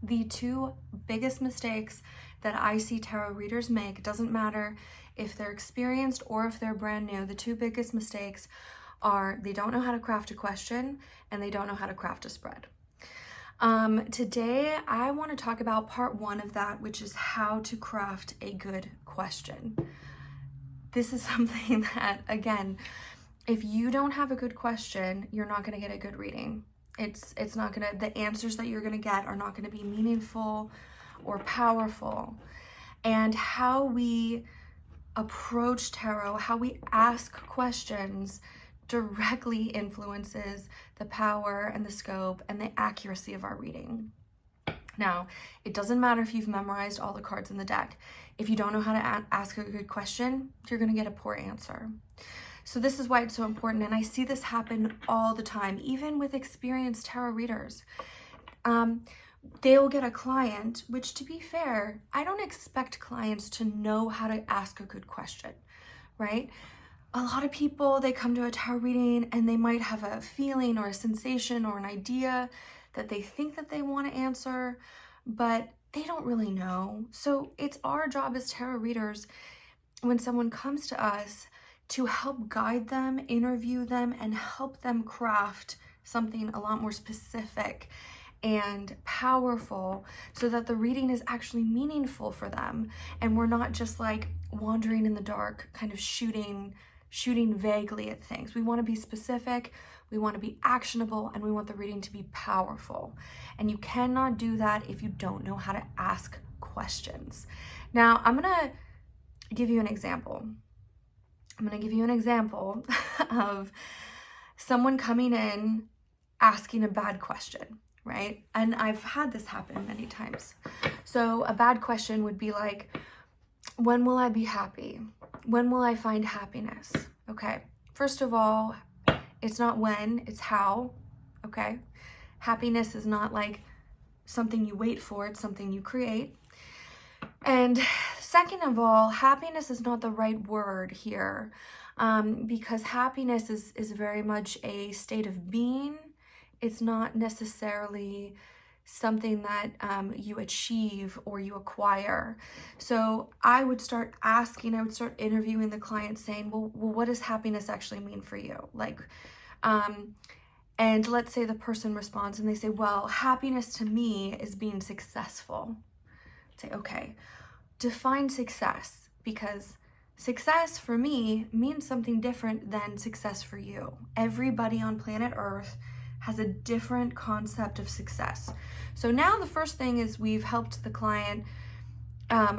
The two biggest mistakes that I see tarot readers make, it doesn't matter if they're experienced or if they're brand new, the two biggest mistakes are they don't know how to craft a question and they don't know how to craft a spread. Today, I want to talk about part one of that, which is how to craft a good question. This is something that, again, if you don't have a good question, you're not going to get a good reading. It's not going to, the answers that you're going to get are not going to be meaningful or powerful. And how we approach tarot, how we ask questions directly influences the power and the scope and the accuracy of our reading. Now, it doesn't matter if you've memorized all the cards in the deck. If you don't know how to ask a good question, you're going to get a poor answer. So this is why it's so important, and I see this happen all the time, even with experienced tarot readers. They'll get a client, which, to be fair, I don't expect clients to know how to ask a good question, right? A lot of people, they come to a tarot reading and they might have a feeling or a sensation or an idea that they think that they want to answer, but they don't really know. So it's our job as tarot readers, when someone comes to us, to help guide them, interview them, and help them craft something a lot more specific and powerful so that the reading is actually meaningful for them. And we're not just like wandering in the dark, kind of shooting vaguely at things. We want to be specific, we want to be actionable, and we want the reading to be powerful. And you cannot do that if you don't know how to ask questions. Now, I'm going to give you an example. Of someone coming in asking a bad question, right? And I've had this happen many times. So a bad question would be like, when will I be happy? When will I find happiness? Okay, first of all, it's not when, it's how, okay? Happiness is not like something you wait for, it's something you create. And second of all, happiness is not the right word here, because happiness is very much a state of being. It's not necessarily something that you achieve or you acquire. So I would start interviewing the client saying, well, what does happiness actually mean for you? Like, and let's say the person responds and they say, well, happiness to me is being successful. Say, okay, define success, because success for me means something different than success for you. Everybody on planet Earth has a different concept of success. So now the first thing is we've helped the client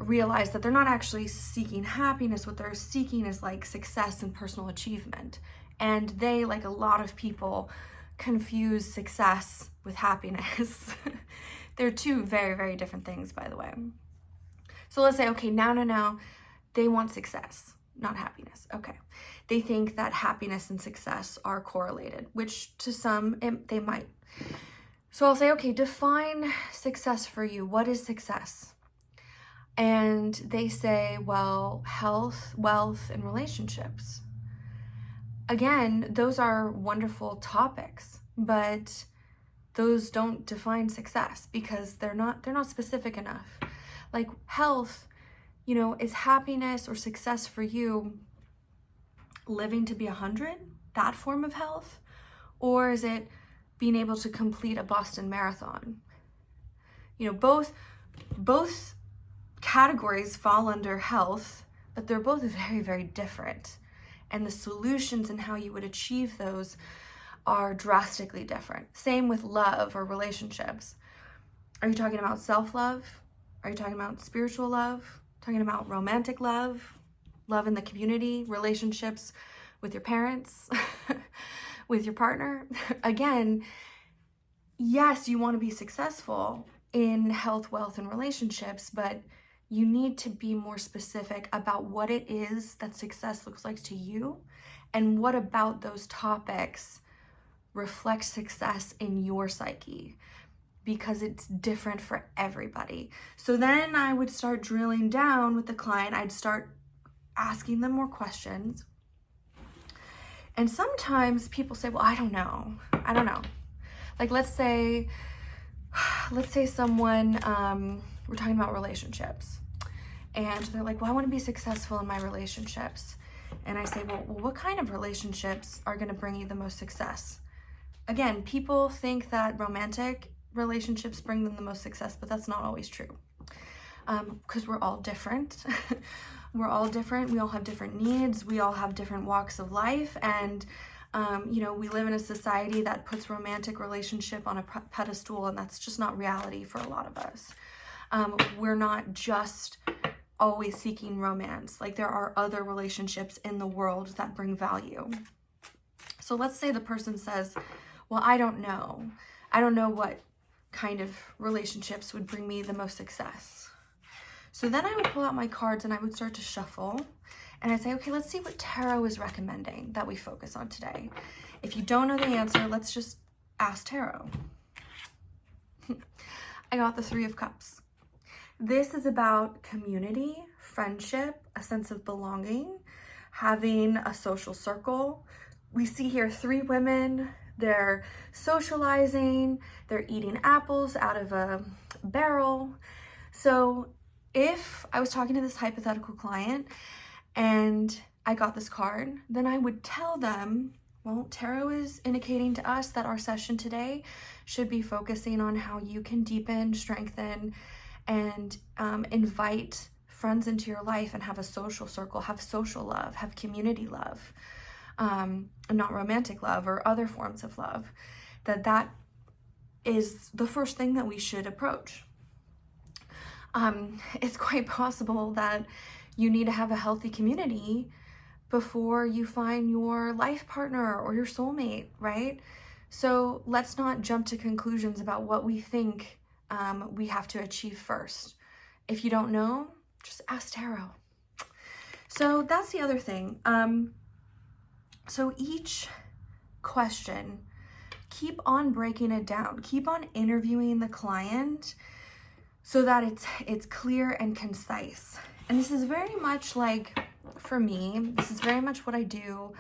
realize that they're not actually seeking happiness. What they're seeking is like success and personal achievement. And they, like a lot of people, confuse success with happiness. They're two very, very different things, by the way. So let's say, okay, now, they want success, not happiness. Okay. They think that happiness and success are correlated, which to some, they might. So I'll say, okay, define success for you. What is success? And they say, well, health, wealth, and relationships. Again, those are wonderful topics, but those don't define success because they're not specific enough. Like health, is happiness or success for you living to be 100, that form of health? Or is it being able to complete a Boston Marathon? Both categories fall under health, but they're both very, very different. And the solutions and how you would achieve those are drastically different. Same with love or relationships. Are you talking about self-love? Are you talking about spiritual love? Talking about romantic love, love in the community, relationships with your parents, with your partner? Again, yes, you want to be successful in health, wealth, and relationships, but you need to be more specific about what it is that success looks like to you and what about those topics reflects success in your psyche, because it's different for everybody. So then I would start drilling down with the client. I'd start asking them more questions. And sometimes people say, well, I don't know. Like, let's say let's say someone, we're talking about relationships, and they're like, well, I want to be successful in my relationships. And I say, well, what kind of relationships are going to bring you the most success? Again, people think that romantic relationships bring them the most success, but that's not always true. Because we're all different. We're all different. We all have different needs. We all have different walks of life. And, we live in a society that puts romantic relationship on a pedestal, and that's just not reality for a lot of us. We're not just always seeking romance. Like, there are other relationships in the world that bring value. So let's say the person says, well, I don't know. I don't know what kind of relationships would bring me the most success. So then I would pull out my cards and I would start to shuffle. And I'd say, okay, let's see what tarot is recommending that we focus on today. If you don't know the answer, let's just ask tarot. I got the Three of Cups. This is about community, friendship, a sense of belonging, having a social circle. We see here 3 women. They're socializing. They're eating apples out of a barrel. So if I was talking to this hypothetical client and I got this card, then I would tell them, well, tarot is indicating to us that our session today should be focusing on how you can deepen, strengthen, and invite friends into your life and have a social circle, have social love, have community love, not romantic love or other forms of love. That is the first thing that we should approach. It's quite possible that you need to have a healthy community before you find your life partner or your soulmate, right? So let's not jump to conclusions about what we think we have to achieve first. If you don't know, just ask tarot. So that's the other thing. So each question, keep on breaking it down. Keep on interviewing the client so that it's clear and concise. And this is very much like, for me, this is very much what I do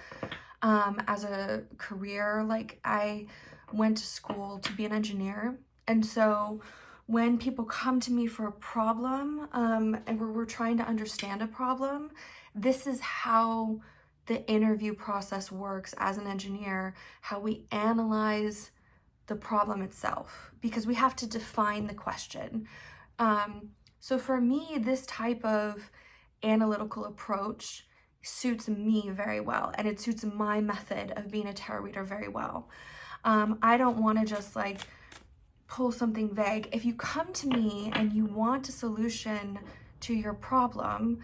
as a career. Like, I went to school to be an engineer. And so when people come to me for a problem, and we're trying to understand a problem, this is how the interview process works as an engineer, how we analyze the problem itself, because we have to define the question. So for me, this type of analytical approach suits me very well, and it suits my method of being a tarot reader very well. I don't want to just like pull something vague. If you come to me and you want a solution to your problem,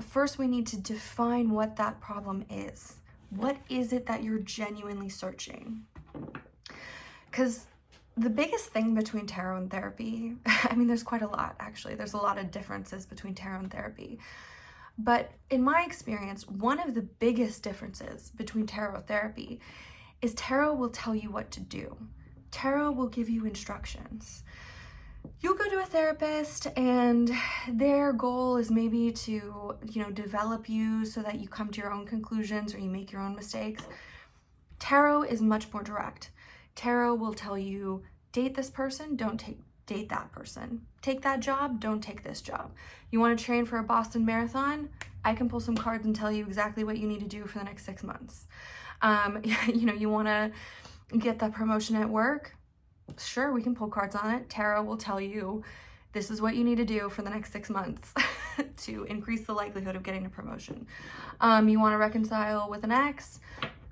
first we need to define what that problem is. What is it that you're genuinely searching? Because the biggest thing between tarot and therapy, I mean, there's quite a lot, actually. There's a lot of differences between tarot and therapy. But in my experience, one of the biggest differences between tarot and therapy is tarot will tell you what to do. Tarot will give you instructions. You'll go to a therapist and their goal is maybe to, develop you so that you come to your own conclusions or you make your own mistakes. Tarot is much more direct. Tarot will tell you, date this person, don't date that person. Take that job, don't take this job. You want to train for a Boston Marathon? I can pull some cards and tell you exactly what you need to do for the next 6 months. You want to get that promotion at work? Sure, we can pull cards on it. Tarot will tell you, this is what you need to do for the next 6 months to increase the likelihood of getting a promotion. You want to reconcile with an ex?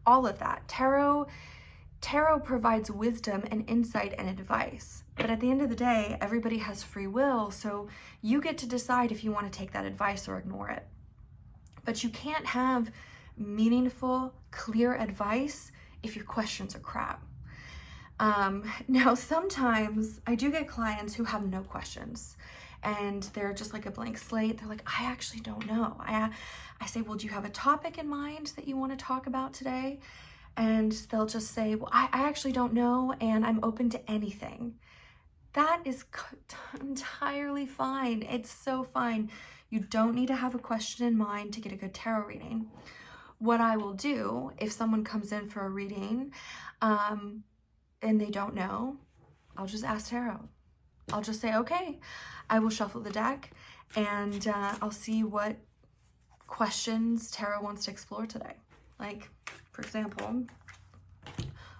All of that. Tarot provides wisdom and insight and advice. But at the end of the day, everybody has free will, so you get to decide if you want to take that advice or ignore it. But you can't have meaningful, clear advice if your questions are crap. Now, sometimes I do get clients who have no questions and they're just like a blank slate. They're like, I actually don't know. I say, well, do you have a topic in mind that you want to talk about today? And they'll just say, well, I actually don't know, and I'm open to anything. That is entirely fine. It's so fine. You don't need to have a question in mind to get a good tarot reading. What I will do if someone comes in for a reading and they don't know, I'll just ask tarot. I'll just say, okay, I will shuffle the deck and I'll see what questions tarot wants to explore today. Like, for example,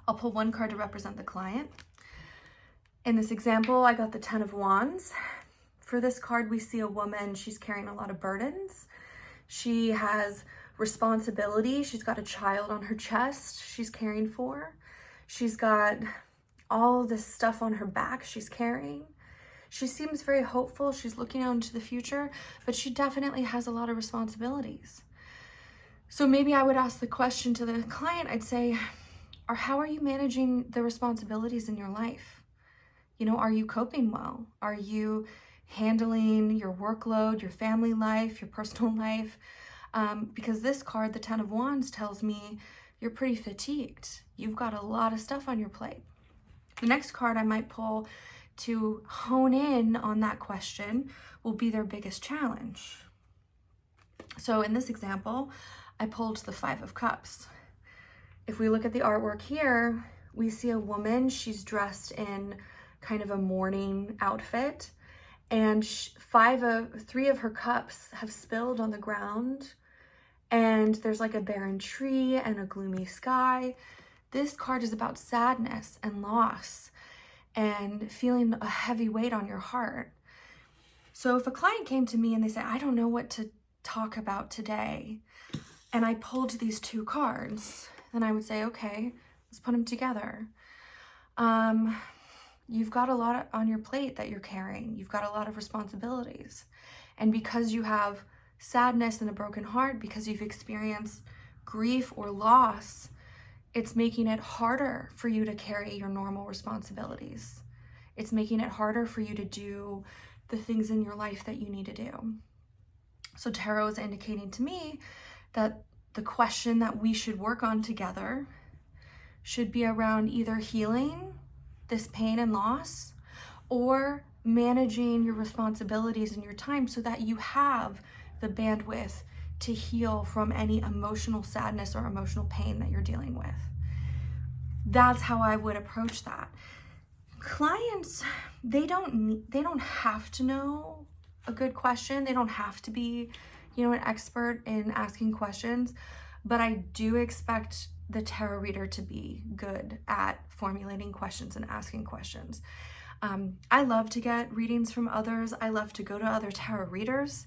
I'll pull one card to represent the client. In this example, I got the 10 of Wands. For this card, we see a woman, she's carrying a lot of burdens. She has responsibility. She's got a child on her chest she's caring for. She's got all this stuff on her back she's carrying. She seems very hopeful. She's looking out into the future, but she definitely has a lot of responsibilities. So maybe I would ask the question to the client, I'd say, how are you managing the responsibilities in your life? You know, are you coping well? Are you handling your workload, your family life, your personal life? Because this card, the 10 of Wands, tells me you're pretty fatigued. You've got a lot of stuff on your plate. The next card I might pull to hone in on that question will be their biggest challenge. So in this example, I pulled the 5 of Cups. If we look at the artwork here, we see a woman. She's dressed in kind of a mourning outfit, and 3 of her cups have spilled on the ground, and there's like a barren tree and a gloomy sky. This card is about sadness and loss and feeling a heavy weight on your heart. So if a client came to me and they said, I don't know what to talk about today, and I pulled these 2 cards, then I would say, okay, let's put them together. You've got a lot on your plate that you're carrying. You've got a lot of responsibilities. And because you have sadness and a broken heart, because you've experienced grief or loss, it's making it harder for you to carry your normal responsibilities. It's making it harder for you to do the things in your life that you need to do. So tarot is indicating to me that the question that we should work on together should be around either healing this pain and loss or managing your responsibilities and your time so that you have the bandwidth to heal from any emotional sadness or emotional pain that you're dealing with. That's how I would approach that. Clients, they don't have to know a good question. They don't have to be, an expert in asking questions, but I do expect the tarot reader to be good at formulating questions and asking questions. I love to get readings from others. I love to go to other tarot readers,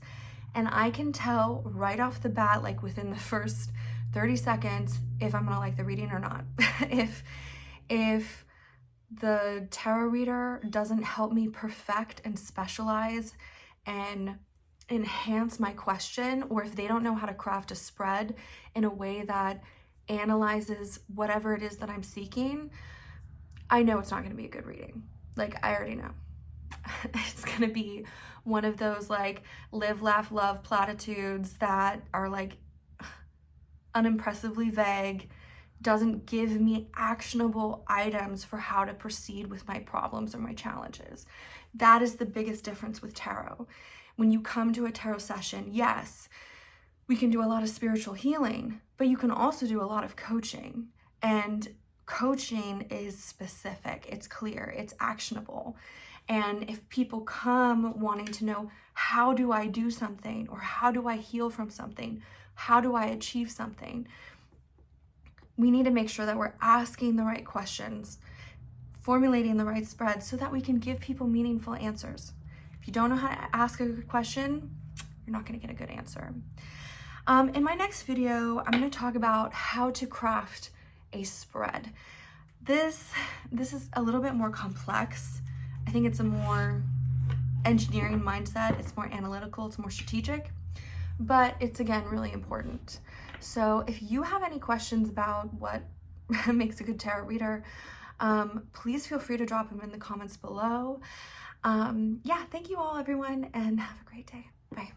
and I can tell right off the bat, like within the first 30 seconds, if I'm gonna like the reading or not. If the tarot reader doesn't help me perfect and specialize and enhance my question, or if they don't know how to craft a spread in a way that analyzes whatever it is that I'm seeking, I know it's not going to be a good reading. Like, I already know. It's going to be one of those like live, laugh, love platitudes that are like unimpressively vague, doesn't give me actionable items for how to proceed with my problems or my challenges. That is the biggest difference with tarot. When you come to a tarot session, yes, we can do a lot of spiritual healing, but you can also do a lot of coaching. And coaching is specific, it's clear, it's actionable. And if people come wanting to know, how do I do something, or how do I heal from something, how do I achieve something, we need to make sure that we're asking the right questions, formulating the right spread so that we can give people meaningful answers. If you don't know how to ask a good question, you're not going to get a good answer. In my next video, I'm going to talk about how to craft a spread. This is a little bit more complex. I think it's a more engineering mindset. It's more analytical, it's more strategic, but it's, again, really important. So if you have any questions about what makes a good tarot reader, please feel free to drop them in the comments below. Yeah, thank you all, everyone, and have a great day. Bye.